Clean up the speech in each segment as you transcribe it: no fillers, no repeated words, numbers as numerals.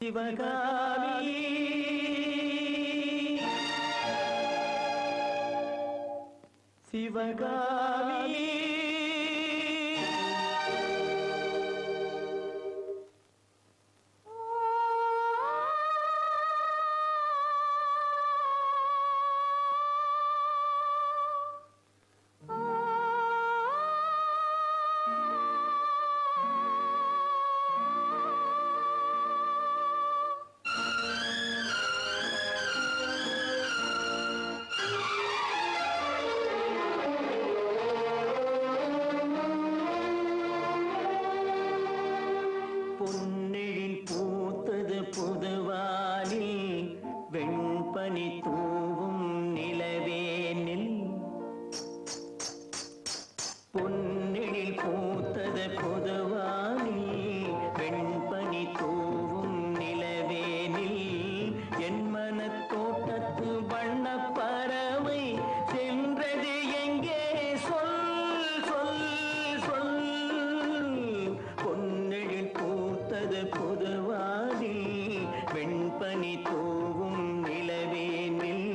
சிவகாமி சிவகாமி பொன்னெழில் பூத்தது புதுவானில் வெண்பனி தூவும் நிலவேனில் பொன்னெழில் பூத்தது புதுவானில் வெண்பனி தூவும் நிலவேனில் என் மனத்தோட்டத்து வண்ண பறவை சென்றது எங்கே சொல் சொல் சொல் பொன்னெழில் பூத்தது புதுவானில் வெண்பனி தூவும் நிலவேனில்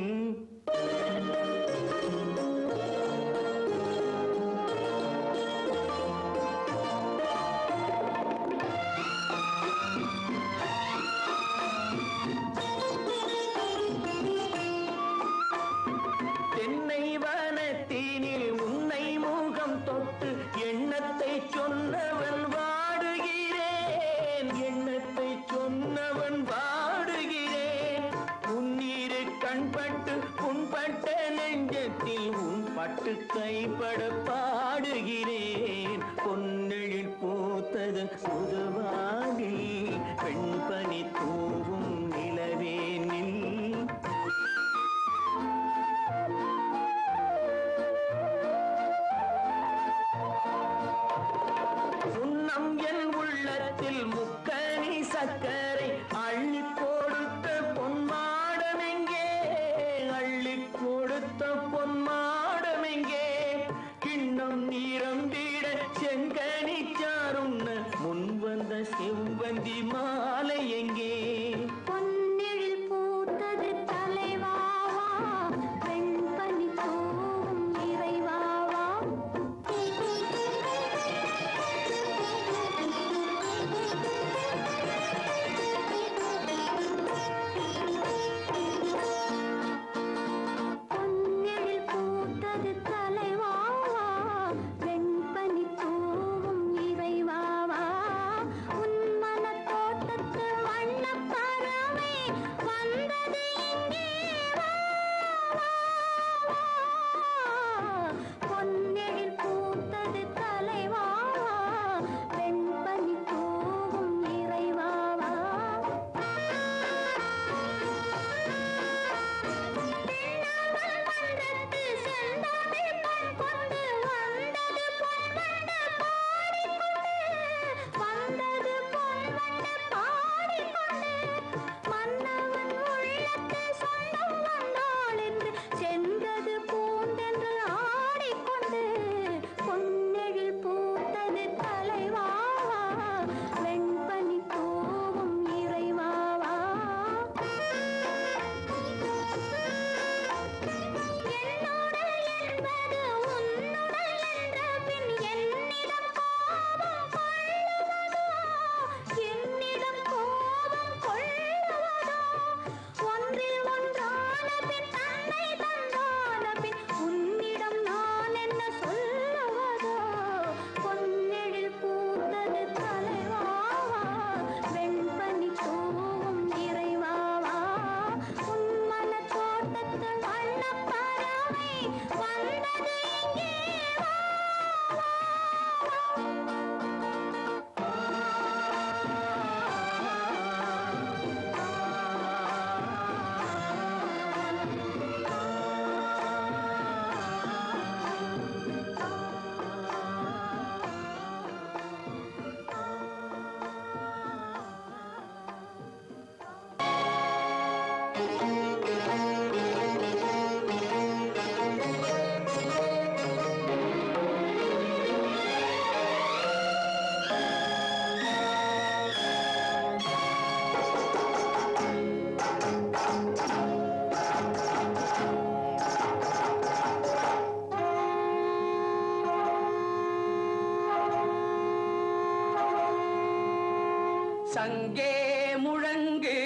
தென்னை வனத்தினில் உன்னை முகம் தொட்டு எண்ணத்தை சொன்னவன் வாடுகிறேன் எண்ணத்தை சொன்னவன் வாடுகிறேன் உன்னிரு கண்பட்டு புண்பட்ட நெஞ்சத்தில் உன் பட்டு கைப்பட பாடுகிறேன் பொன்னெழில் பூத்தது புதுவானில் பெண்பனி தூவும் நிலவேனில் சுண்ணம் என் உள்ளத்தில் முக்கனி சக்கரை அள்ளி கொடுத்த பொன்மாடமெங்கே அள்ளி கொடுத்த பொன்மாடமெங்கே கிண்ணம் நீரம்பிட செங்கனி சாருண்ண முன் வந்த செவ்வந்தி மாலை எங்கே பொன்னெழில் பூத்தது தலைவாவா வெண்பனி தூவும் இறைவாவா சங்கே முழங்கு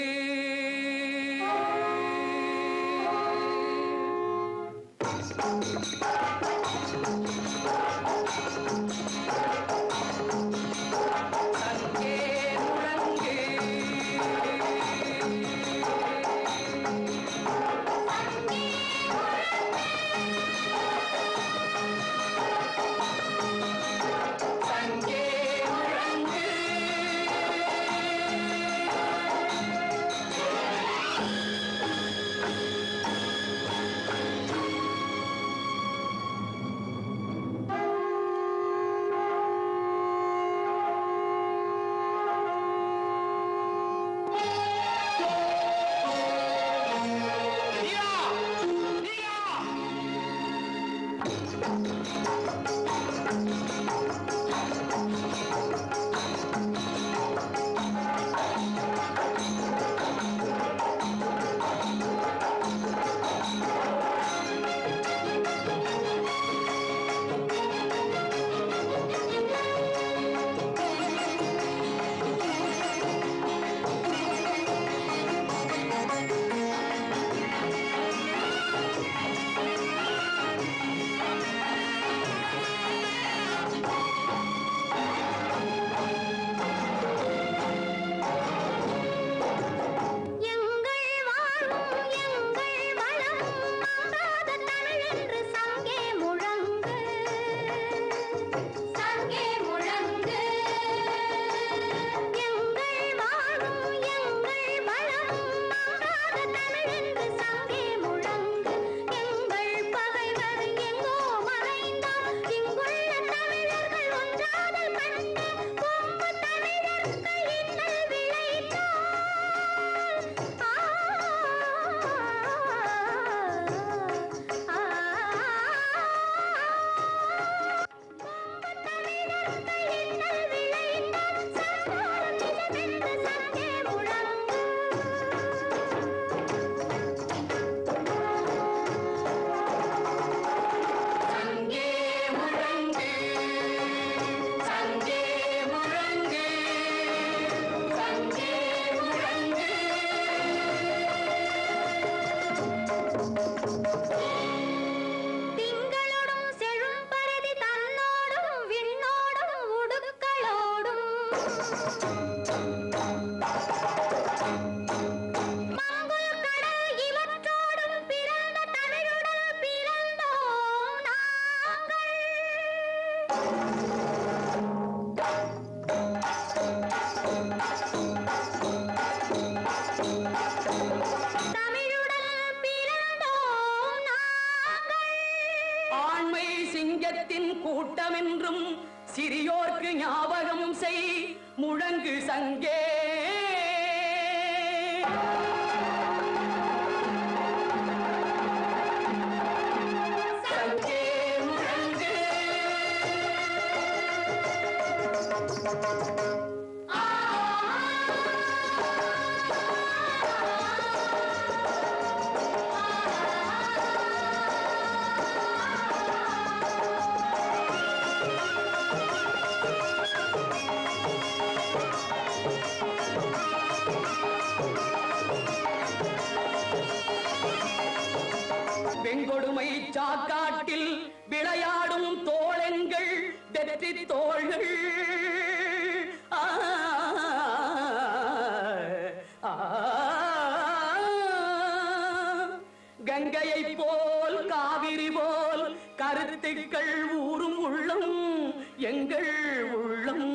கூட்டமென்றும் சிறியோர்க்கு ஞாபகம் செய் முழங்கு சங்கே சங்கே முழங்கு வெங்கொடுமை சாக்காட்டில் விளையாடும் தோழன்கள் வெற்றி தோள்கள் கங்கையை போல் காவிரி போல் கருத்துக்கள் ஊரும் உள்ளம் எங்கள் உள்ளம்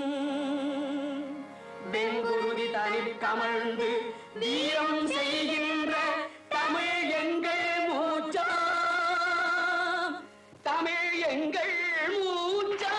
வெங்குருதி தனில் கமழ்ந்து வீரம் செய்கின்ற தமிழ் எங்கள் மூச்சா தமிழ் எங்கள் மூச்சா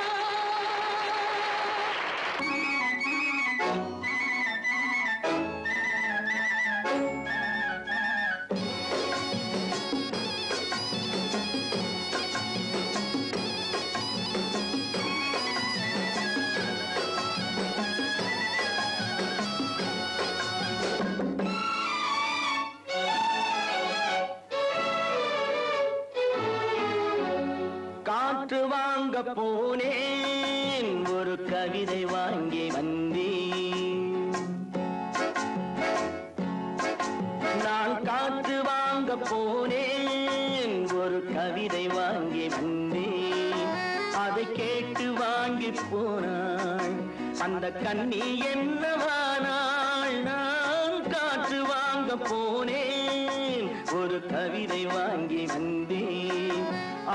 காற்று வாங்க போனேன் ஒரு கவிதை வாங்கி வந்தேன் போனேன், ஒரு கவிதை வாங்கி வந்தேன். அதை கேட்டு வாங்கி போனாள் அந்த கண்ணி என்னவானாள். நான் காற்று வாங்க போனேன், ஒரு கவிதை வாங்கி வந்தேன்.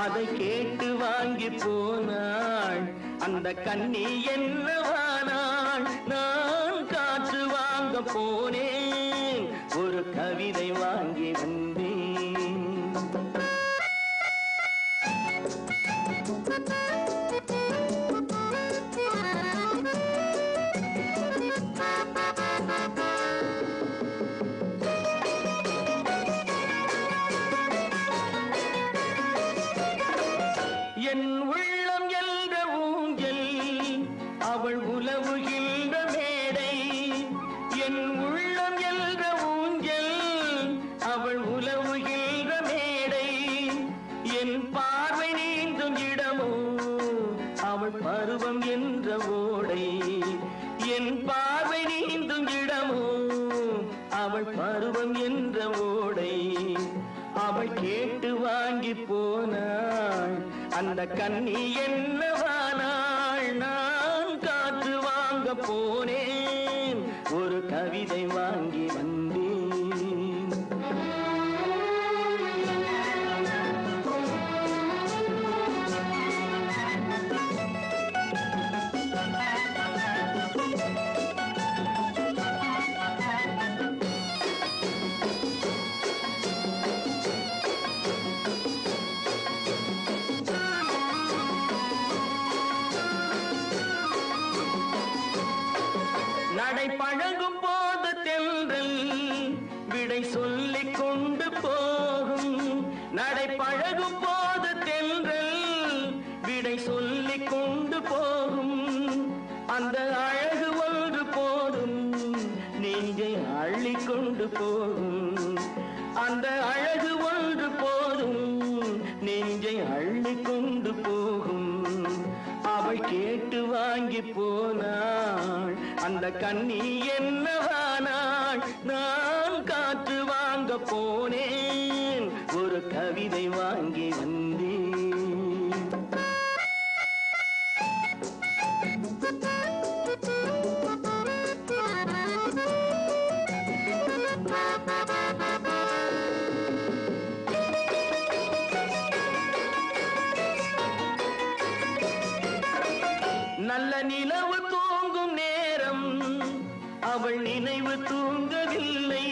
அதை கேட்டு வாங்கி போனாள் அந்த கண்ணி என்னவானாள். நான் காற்று வாங்க போனேன், ஒரு கவிதை வாங்கி வந்தேன். என் உள்ளம் என்ற ஊஞ்சல், அவள் உலவுகின்ற மேடை. என் உள்ளம் என்ற ஊஞ்சல், அவள் உலவுகின்ற மேடை. என் பார்வை நீந்தும் இடமோ அவள் பருவம் என்ற ஓடை. என் பார்வை நீந்தும் இடமோ அவள் பருவம் என்ற ஓடை. அவள் கேட்டு வாங்கி போனாள் அந்த கண்ணி என்னவானாள். நான் காற்று வாங்க போனேன், ஒரு கவிதை வாங்கி வந்தேன். நடை பழகும் போது தென்றல் விடை சொல்லிக் கொண்டு போகும். நடை பழகும் போது தென்றல் விடை சொல்லிக் கொண்டு போகும். அந்த அழகு ஒன்று போதும் நெஞ்சை அள்ளிக் கொண்டு போகும். அந்த அழகு ஒன்று போதும் நெஞ்சை அள்ளிக் கொண்டு போகும். அவள் கேட்டு வாங்கி போனாள் அந்த கண்ணி என்னவானாள். நான் காற்று வாங்க போனேன், ஒரு கவிதை வாங்கி வந்தேன். நல்ல நிலவு தூங்கும் நேரம் அவள் நினைவு தூங்கவில்லை.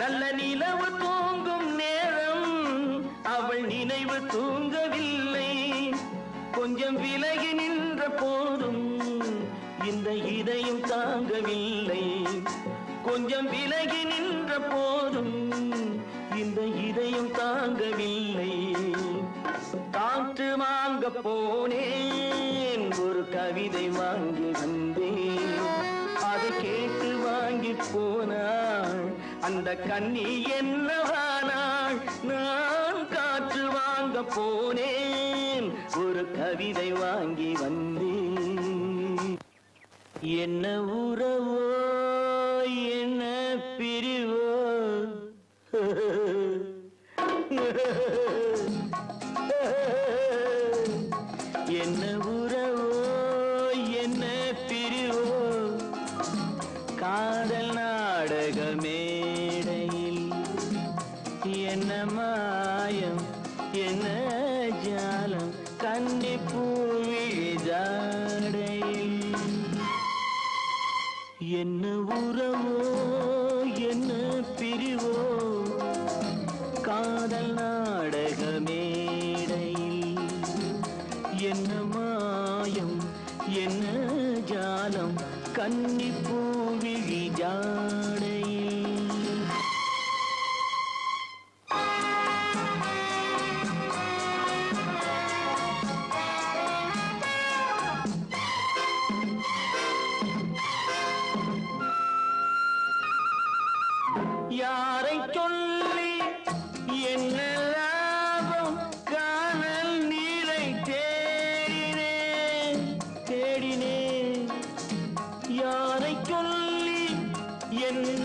நல்ல நிலவு தூங்கும் நேரம் அவள் நினைவு தூங்கவில்லை. கொஞ்சம் விலகி நின்ற போதும் இந்த இதயம் தாங்கவில்லை. கொஞ்சம் விலகி நின்ற போதும் இந்த இதயம் தாங்கவில்லை. காற்று வாங்க போனேன், ஒரு கவிதை வாங்கி வந்தேன். அதை கேட்டு வாங்கி போனாள் அந்த கண்ணி என்னவானாள். நான் காற்று வாங்க போனேன், ஒரு கவிதை வாங்கி வந்தேன். என்ன உறவோ என்ன பிரிவோ, என்ன உறவோ என்ன பிரிவோ, காதல் நாடக மேடையில் என்ன மாயம் என்ன ஜாலம் கண்ணி பூவிழி ஜாடையில். என்ன உறவோ என்ன பிரிவோ, காதல் நாடக மேடையில் என்ன மாயம் என்ன ஜாலம் கன்னி பூவிழி ஜாடையில். யாரை சொல்லி என்ன லாபம், காணல் நீரை தேடினேன் தேடினேன். யாரை சொல்லி என்ன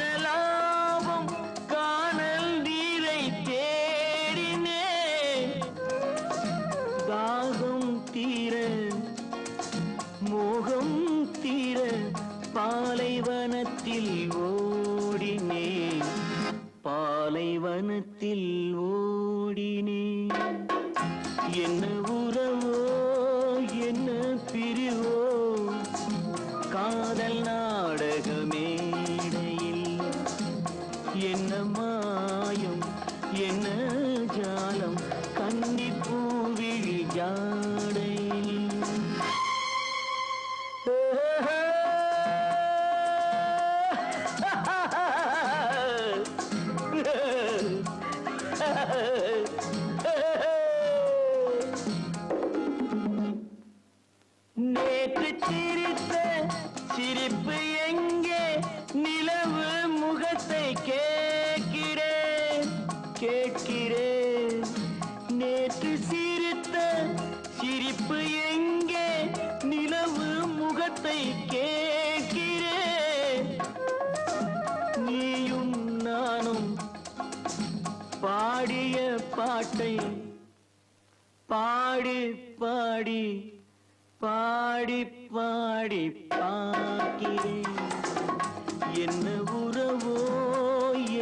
தீர பாலைவனத்தில் ஓடினேன், பாலைவனத்தில் ஓடினேன். என்ன உறவோ என்ன பிரிவோ காதல் நாடக மேடையில், என்ன மாயம் என்ன ஜாலம் கன்னிப்பூவிழி ஜாடையில். நேற்று சிரித்த சிரிப்பு எங்கே, நிலவு முகத்தை கேட்கிறேன் கேட்கிறேன். நேற்று சிரித்த சிரிப்பு எங்கே, நிலவு முகத்தை கேட்கிறேன். நீயும் நானும் பாடிய பாட்டை பாடி பாடி பாடி பாடி பார்க்கிறேன். என்ன உறவோ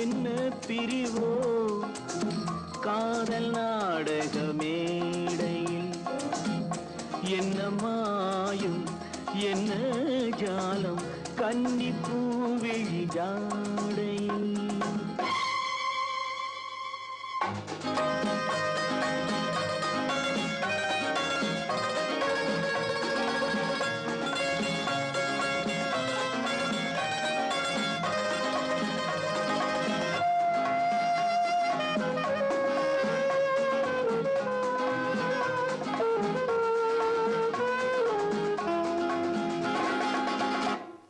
என்ன பிரிவோ காதல் நாடக மேடையில், என்ன மாயம் என்ன ஜாலம் கன்னிப்பூவிழி ஜாடையில்.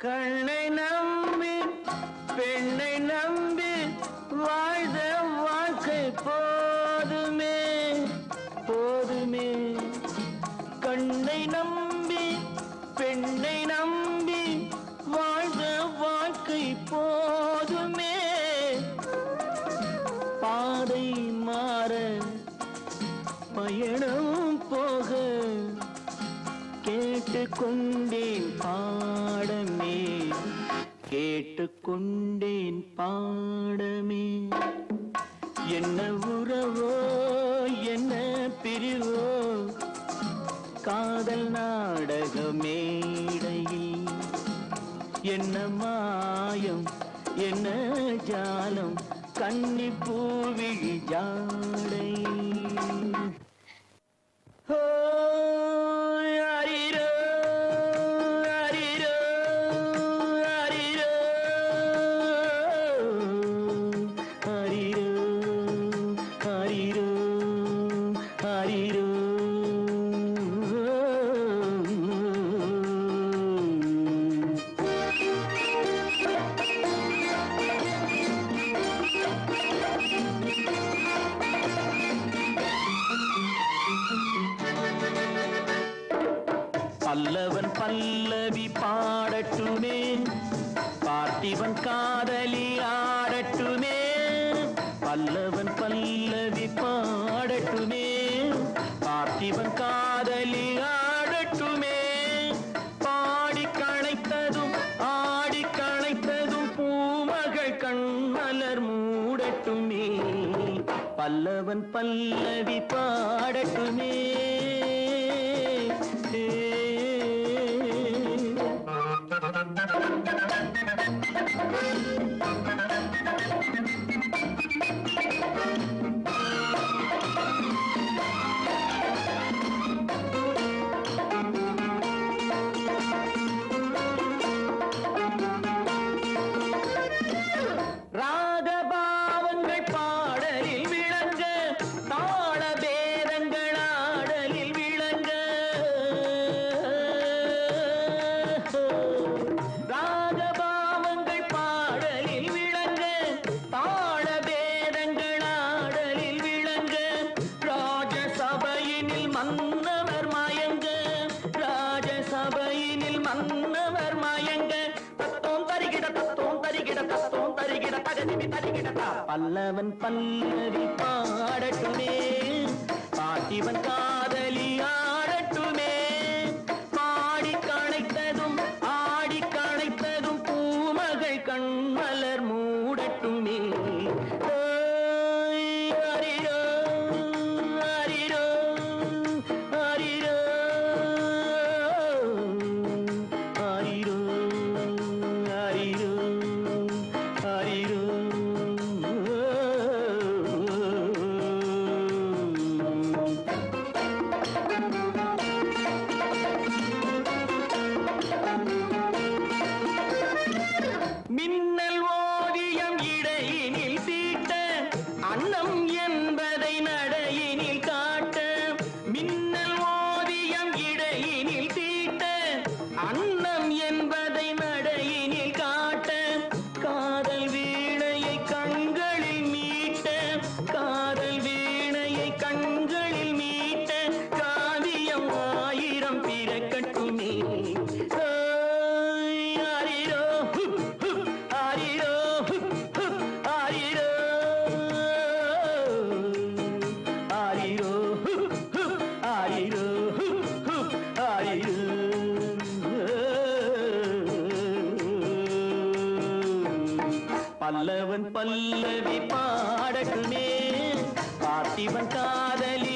கண்ணை நம்பி பெண்ணை நம்பி வாழ்ந்த வாழ்க்கை போதுமே போதுமே. கண்ணை நம்பி பெண்ணை நம்பி வாழ்ந்த வாழ்க்கை போதுமே. பாதை மாற பயணம் போக கேட்டுக்கொண்டேன் பாடமே கேட்டுக்கொண்டேன் பாடமே. என்ன உறவோ என்ன பிரிவோ காதல் நாடக மேடையில், என்ன மாயம் என்ன ஜாலம் கன்னிப்பூவிழி ஜாடையில். ஆரிரோ ஆரிரோ ஆரிரோ ஆரிரோ ஆரிரோ ஆரிரோ. பல்லவன் பல்லவி பாடட்டுமே, பார்த்திபன் காதலி ஆடட்டுமே. பல்லவன் பல்லவி பாடட்டுமே, பார்த்திபன் காதலி ஆடட்டுமே. பாடி கணைத்ததும் ஆடி கணைத்ததும் பூமகள் கண்மலர் மூடட்டுமே. பல்லவன் பல்லவி பாடட்டுமே. ராகபாவங்கள் பாடலில் விளங்க, தாள பேதங்கள் ஆடலில் விளங்க. ராகபாவங்கள் பாடலில் விளங்க, தாள பேதங்கள் ஆடலில் விளங்க. ராஜசபையினில் மன்னவர் மயங்க, ராஜசபையினில் மன்னவர் மயங்க. தத்தோம் தரிகிட தத்தோம் தரிகிட தத்தோம் தரிகிட தகதிமி தரிகிடதா. பல்லவன் பல்லவி பாடட்டுமே, பார்த்திபன் காதலி ஆடட்டுமே. பாடி கணைத்ததும் பல்லவன் பல்லவி பாடட்டுமே பார்த்திபன் காதலி